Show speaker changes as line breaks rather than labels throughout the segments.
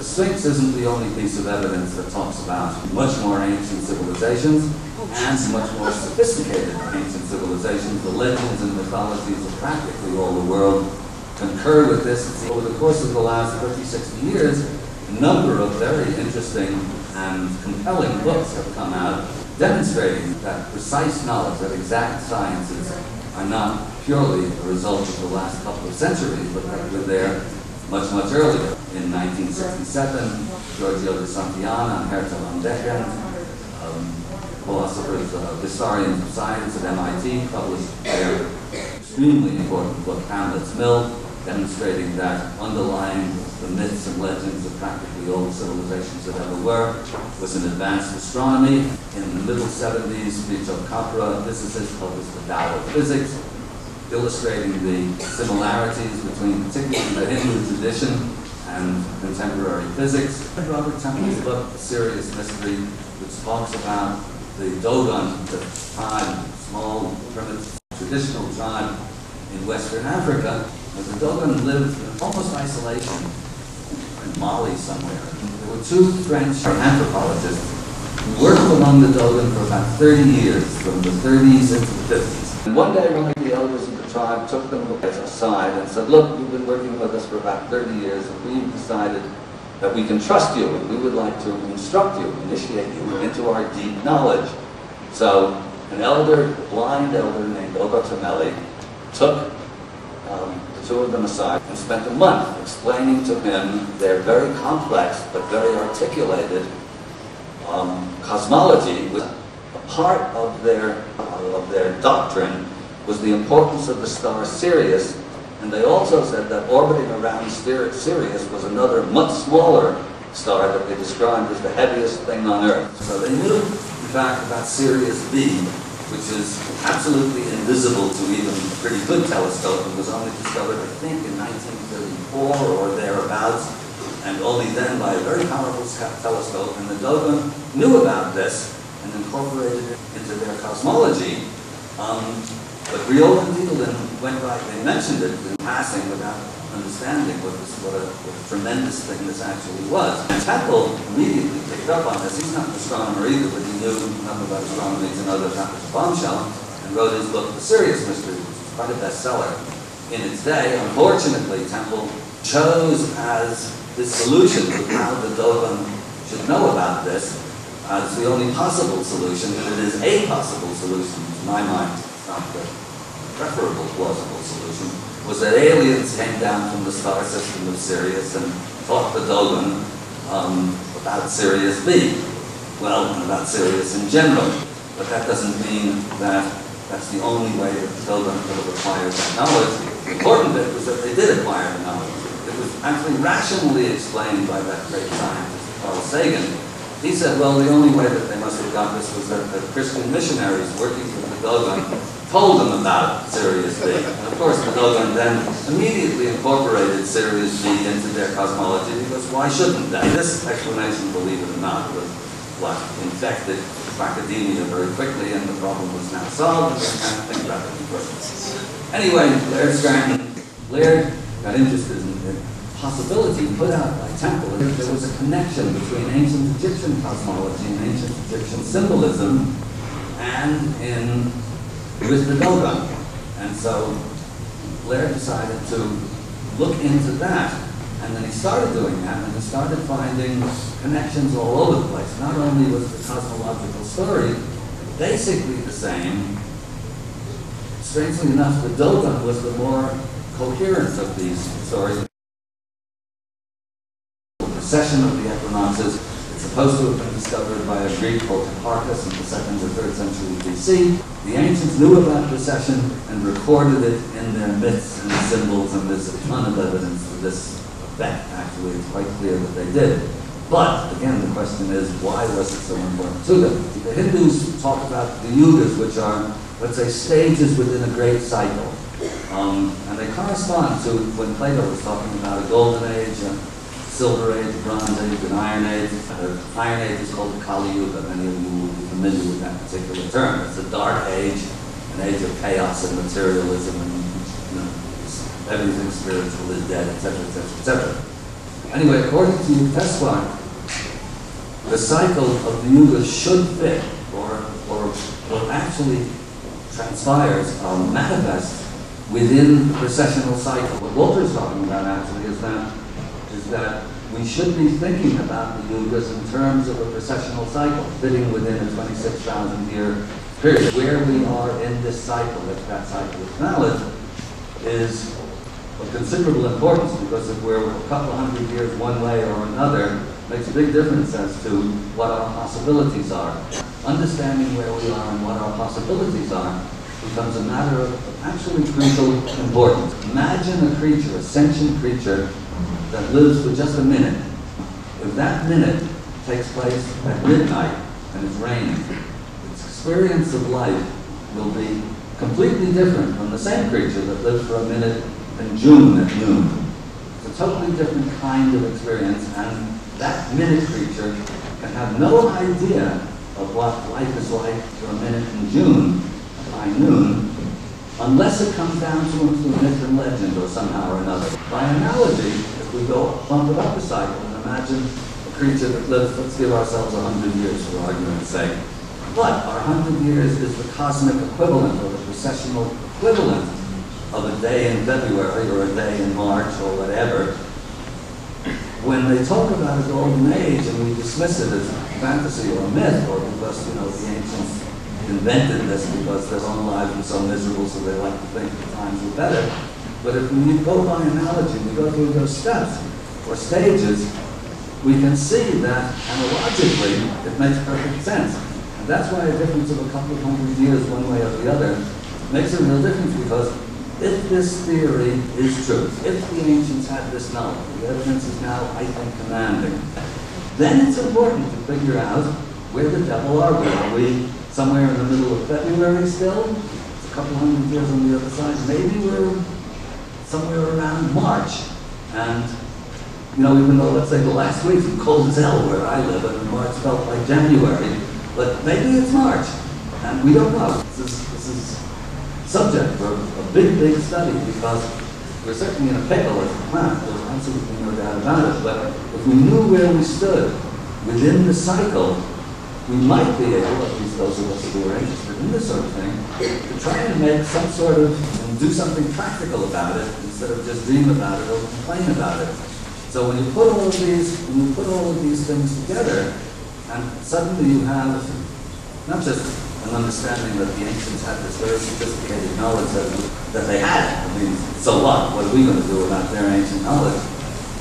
the Sphinx isn't the only piece of evidence that talks about much more ancient civilizations and much more sophisticated ancient civilizations. The legends and mythologies of practically all the world concur with this. Over the course of the last 50, 60 years, a number of very interesting and compelling books have come out demonstrating that precise knowledge, that exact sciences are not purely a result of the last couple of centuries, but that were there much, much earlier. In 1967, Giorgio de Santillana and Herta van Decken, philosophers, historians of science at MIT, published their extremely important book, Hamlet's Mill, demonstrating that underlying the myths and legends of practically all the civilizations that ever were was an advanced astronomy. In the middle 70s, Vitor Capra, a physicist, published the Tao of Physics, illustrating the similarities between particularly the Hindu tradition and contemporary physics. Robert Temple's book, A Serious Mystery, which talks about the Dogon, the tribe, small, primitive, traditional tribe in Western Africa. The Dogon lived in almost isolation in Mali somewhere. There were two French anthropologists who worked among the Dogon for about 30 years, from the 30s into the 50s. And one day, one of the elders of the tribe took them aside and said, look, you've been working with us for about 30 years, and we've decided that we can trust you, and we would like to instruct you, initiate you into our deep knowledge. So an elder, a blind elder named Obatameli, took the two of them aside and spent a month explaining to him their very complex but very articulated cosmology. A part of their doctrine was the importance of the star Sirius, and they also said that orbiting around Sirius was another much smaller star that they described as the heaviest thing on Earth. So they knew, in fact, about Sirius B, which is absolutely invisible to even a pretty good telescope. It was only discovered, I think, in 1934 or thereabouts, and only then by a very powerful telescope. And the Dogon knew about this and incorporated it into their cosmology. But Riol and Diedelin went by, they mentioned it in passing without understanding what a tremendous thing this actually was. And Temple immediately picked up on this. He's not an astronomer either, but he knew enough about astronomy to know that that was a bombshell, and wrote his book, The Serious Mystery, which was quite a bestseller in its day. Unfortunately, Temple chose as his solution to how the Dogon should know about this as the only possible solution, and it is a possible solution, to my mind, not the preferable plausible solution, was that aliens came down from the star system of Sirius and taught the Dogon about Sirius B. Well, and about Sirius in general. But that doesn't mean that that's the only way that the Dogon could have acquired that knowledge. The important bit was that they did acquire the knowledge. It was actually rationally explained by that great scientist, Carl Sagan. He said, well, the only way that they must have got this was that the Christian missionaries working with the Dogon told them about Sirius B. And of course, the Dogon then immediately incorporated Sirius B into their cosmology, because why shouldn't they? This explanation, believe it or not, was what infected academia very quickly, and the problem was now solved, and they can't think about it further. Anyway, Laird got interested in the possibility put out by Temple. There was a connection between ancient Egyptian cosmology and ancient Egyptian symbolism and with the Dogon. And so Laird decided to look into that. And then he started doing that, and he started finding connections all over the place. Not only was the cosmological story basically the same, strangely enough, the Dogon was the more coherent of these stories. The precession of the equinoxes, it's supposed to have been discovered by a Greek called Hipparchus in the 2nd or 3rd century BC. The ancients knew about precession and recorded it in their myths and symbols, and there's a ton of evidence for this effect. Actually, it's quite clear that they did. But, again, the question is, why was it so important to them? The Hindus talk about the yugas, which are, let's say, stages within a great cycle. And they correspond to when Plato was talking about a golden age, a silver age, bronze age, an iron age. The iron age is called the Kali Yuga. Many of you will be familiar with that particular term. It's a dark age, an age of chaos and materialism, and everything spiritual is dead, etc., etc., etc. Anyway, according to Yukteswar, the cycle of the yugas should fit, or what actually transpires, manifests within the precessional cycle. What Walter's talking about actually is that we should be thinking about the yugas in terms of a precessional cycle, fitting within a 26,000 year period. Where we are in this cycle, if that cycle is valid, is of considerable importance, because if we're a couple hundred years one way or another, makes a big difference as to what our possibilities are. Understanding where we are and what our possibilities are becomes a matter of actually crucial importance. Imagine a creature, a sentient creature, that lives for just a minute. If that minute takes place at midnight and it's raining, its experience of life will be completely different from the same creature that lived for a minute in June at noon. It's a totally different kind of experience, and that minute creature can have no idea of what life is like for a minute in June by noon, unless it comes down to him through myth and legend or somehow or another. By analogy, if we go bump it up a cycle and imagine a creature that lives, let's give ourselves 100 years for argument's sake. But our 100 years is the cosmic equivalent or the precessional equivalent of a day in February or a day in March or whatever. When they talk about a golden age and we dismiss it as fantasy or myth, or because, the ancients invented this because their own lives were so miserable, so they like to think the times were better. But if we go by analogy, we go through those steps or stages, we can see that analogically it makes perfect sense. And that's why a difference of a couple of hundred years one way or the other makes a real difference, because if this theory is true, if the ancients had this knowledge, the evidence is now, I think, commanding, then it's important to figure out where the devil are we. Are we somewhere in the middle of February still? It's a couple hundred years on the other side. Maybe we're somewhere around March. And, even though, let's say, the last week's been cold as hell where I live, and March felt like January, but maybe it's March. And we don't know. This is subject for a big, big study, because we're certainly in a pickle as a planet. There's absolutely no doubt about it. But if we knew where we stood within the cycle, we might be able, at least those of us who are interested in this sort of thing, to try and make some sort of, and do something practical about it, instead of just dream about it or complain about it. So when you put all of these things together, and suddenly you have not just an understanding that the ancients had this very sophisticated knowledge that they had. I mean, so what? What are we going to do about their ancient knowledge?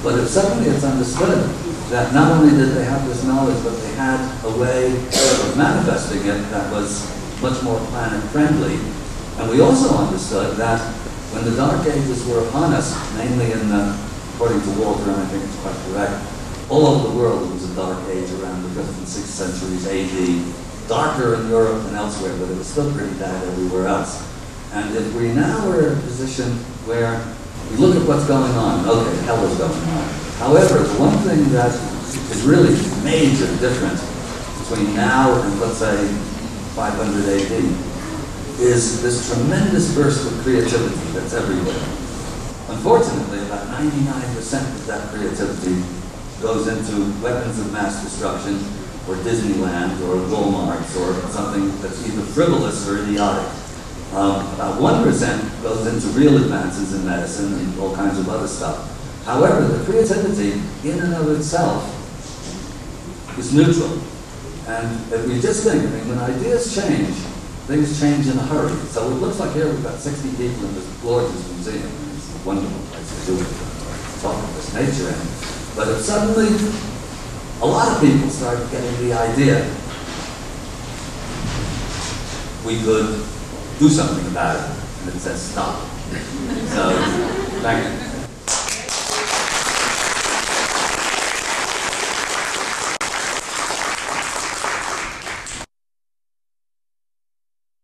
But if suddenly it's understood that not only did they have this knowledge, but they had a way of manifesting it that was much more planet-friendly. And we also understood that when the Dark Ages were upon us, mainly according to Walter, and I think it's quite correct, all over the world it was a dark age around the 5th and 6th centuries AD. Darker in Europe than elsewhere, but it was still pretty bad everywhere else. And if we now are in a position where we look at what's going on, okay, hell is going on. However, the one thing that is really major difference between now and, let's say, 500 AD is this tremendous burst of creativity that's everywhere. Unfortunately, about 99% of that creativity goes into weapons of mass destruction, or Disneyland, or Walmart's, or something that's either frivolous or idiotic. About 1% goes into real advances in medicine and all kinds of other stuff. However, the creativity in and of itself is neutral. And if we just think, when ideas change, things change in a hurry. So it looks like here we've got 60 people in this gorgeous museum. It's a wonderful place to do it, talk of this nature in. But if suddenly a lot of people started getting the idea we could do something about it, and it says stop. So, thank you.